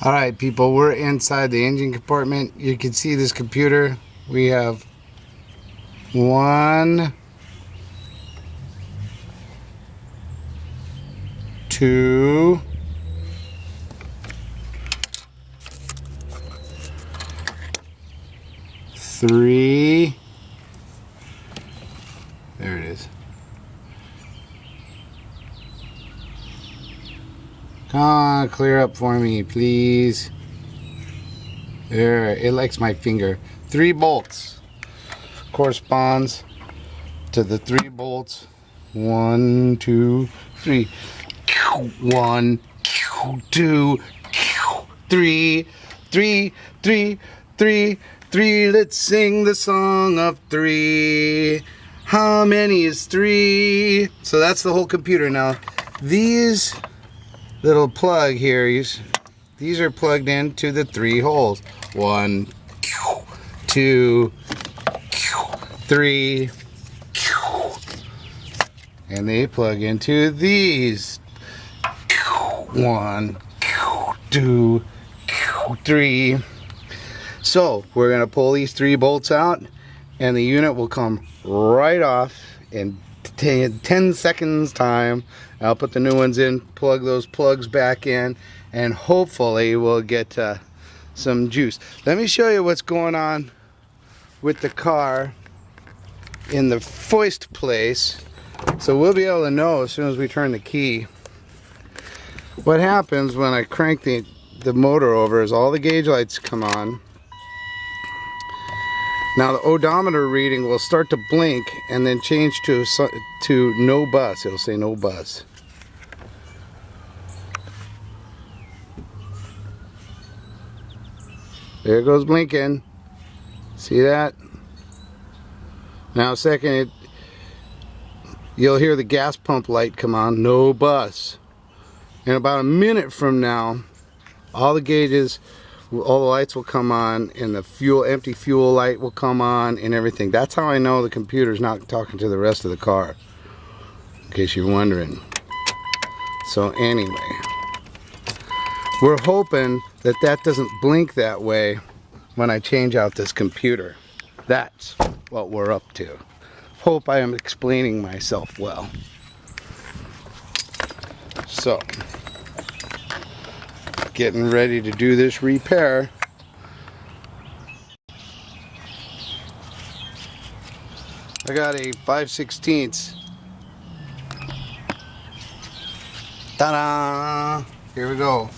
Alright people, we're inside the engine compartment. You can see this computer. We have 1, 2, 3. There it is. Come on, clear up for me, please. There, it likes my finger. 3 bolts corresponds to the 3 bolts. 1, 2, 3. 1, 2, 3, 3, 3, 3, 3. Let's sing the song of 3. How many is 3? So that's the whole computer. Now, these little plug here, these are plugged into the 3 holes. 1, 2, 3, and they plug into these. 1, 2, 3. So we're going to pull these 3 bolts out, and the unit will come right off in 10 seconds time. I'll put the new ones in, plug those plugs back in, and hopefully we'll get some juice. Let me show you what's going on with the car in the foist place, so we'll be able to know as soon as we turn the key. What happens when I crank the motor over is all the gauge lights come on. Now the odometer reading will start to blink and then change to no buzz. It'll say no buzz. There it goes blinking. See that? Now second, you'll hear the gas pump light come on, no buzz. In about a minute from now, all the gauges, all the lights will come on, and the empty fuel light will come on, and everything. That's how I know the computer's not talking to the rest of the car, in case you're wondering. So anyway, we're hoping that that doesn't blink that way when I change out this computer. That's what we're up to. Hope I am explaining myself well. So, getting ready to do this repair. I got a 5/16. Ta-da! Here we go.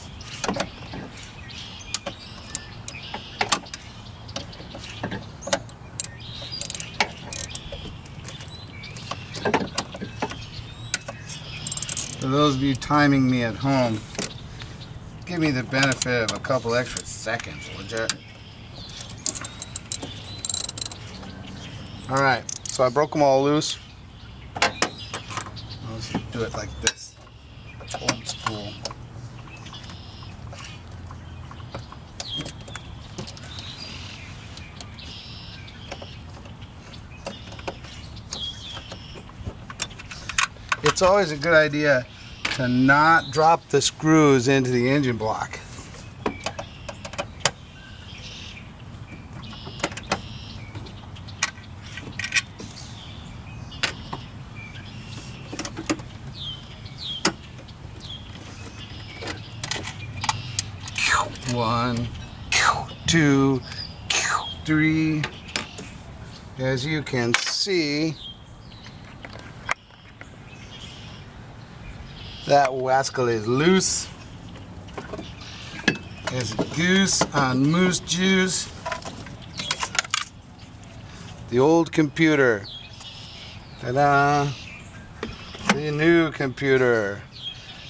For those of you timing me at home, give me the benefit of a couple extra seconds, would you? Alright, so I broke them all loose. Let's do it like this. Old school. It's always a good idea to not drop the screws into the engine block. One, 2, 3. As you can see, that wascal is loose as a goose on moose juice. The old computer. Ta-da! The new computer.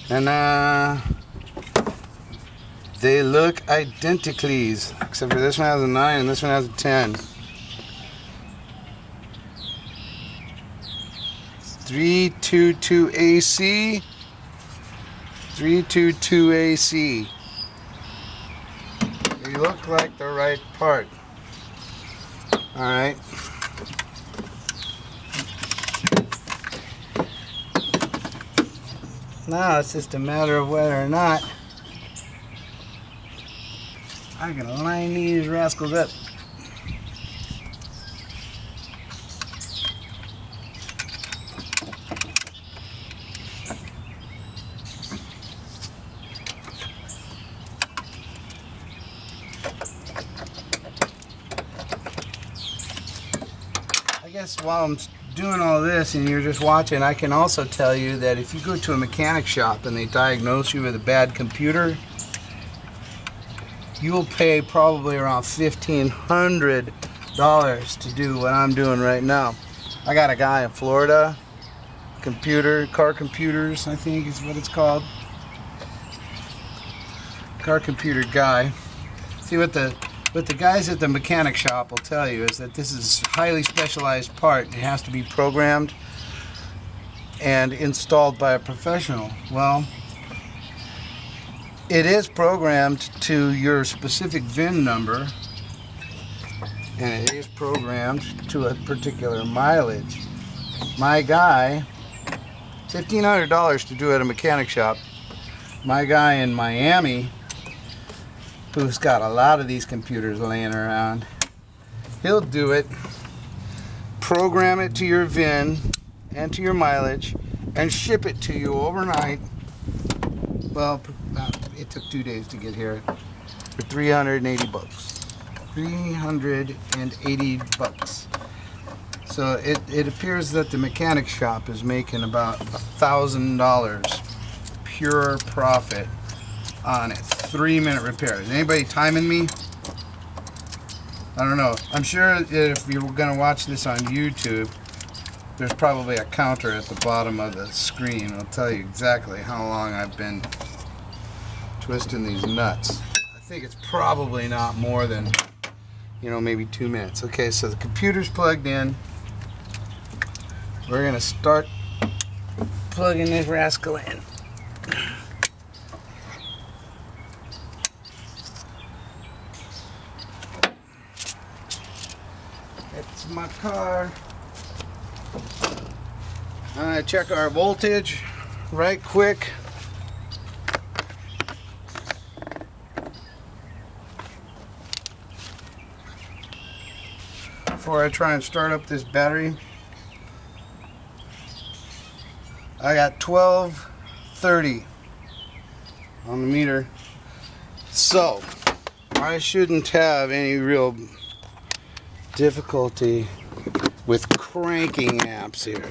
Ta-da! They look identically, except for this one has a 9 and this one has a 10. 322 AC. 322 AC. They look like the right part. Alright. Now it's just a matter of whether or not I can line these rascals up. I guess while I'm doing all this and you're just watching, I can also tell you that if you go to a mechanic shop and they diagnose you with a bad computer, you will pay probably around $1,500 to do what I'm doing right now. I got a guy in Florida, car computers, I think is what it's called. Car computer guy. See what the guys at the mechanic shop will tell you is that this is a highly specialized part. It has to be programmed and installed by a professional. Well, it is programmed to your specific VIN number, and it is programmed to a particular mileage. My guy, $1,500 to do at a mechanic shop. My guy in Miami, who's got a lot of these computers laying around, he'll do it, program it to your VIN and to your mileage, and ship it to you overnight. Well, it took 2 days to get here for 380 bucks. 380 bucks. So it appears that the mechanic shop is making about $1,000 pure profit on it. 3-minute repairs. Anybody timing me? I don't know. I'm sure if you're gonna watch this on YouTube, there's probably a counter at the bottom of the screen. It'll tell you exactly how long I've been twisting these nuts. I think it's probably not more than, maybe 2 minutes. Okay, so the computer's plugged in. We're gonna start plugging this rascal in. It's my car. I'm gonna check our voltage right quick. Before I try and start up this battery. I got 1230 on the meter, so I shouldn't have any real difficulty with cranking amps here.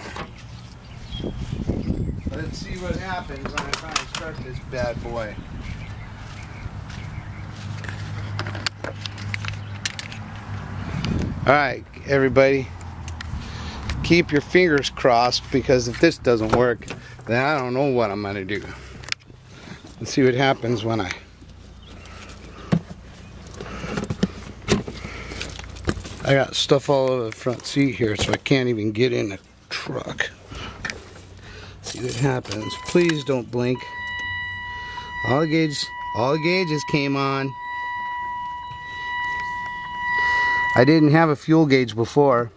Let's see what happens when I try and start this bad boy. Alright, everybody, keep your fingers crossed, because if this doesn't work, then I don't know what I'm going to do. Let's see what happens when I got stuff all over the front seat here, so I can't even get in the truck. See what happens. Please don't blink. All the gauges came on. I didn't have a fuel gauge before.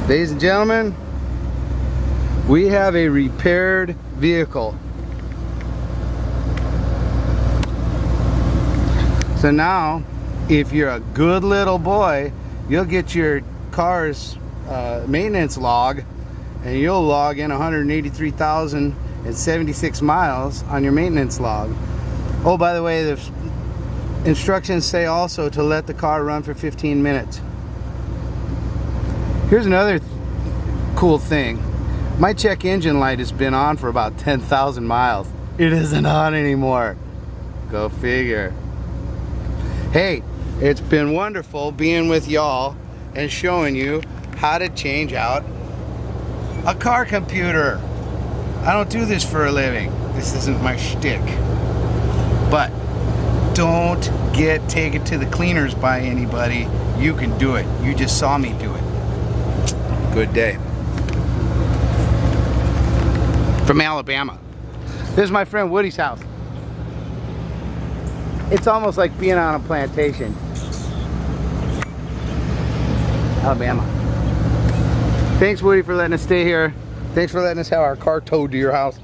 Ladies and gentlemen, we have a repaired vehicle. So now, if you're a good little boy, you'll get your car's maintenance log, and you'll log in 183,076 miles on your maintenance log. Oh, by the way, the instructions say also to let the car run for 15 minutes. Here's another cool thing. My check engine light has been on for about 10,000 miles. It isn't on anymore. Go figure. Hey, it's been wonderful being with y'all and showing you how to change out a car computer. I don't do this for a living. This isn't my shtick. But don't get taken to the cleaners by anybody. You can do it. You just saw me do it. Good day. From Alabama. This is my friend Woody's house. It's almost like being on a plantation. Alabama. Thanks, Woody, for letting us stay here. Thanks for letting us have our car towed to your house.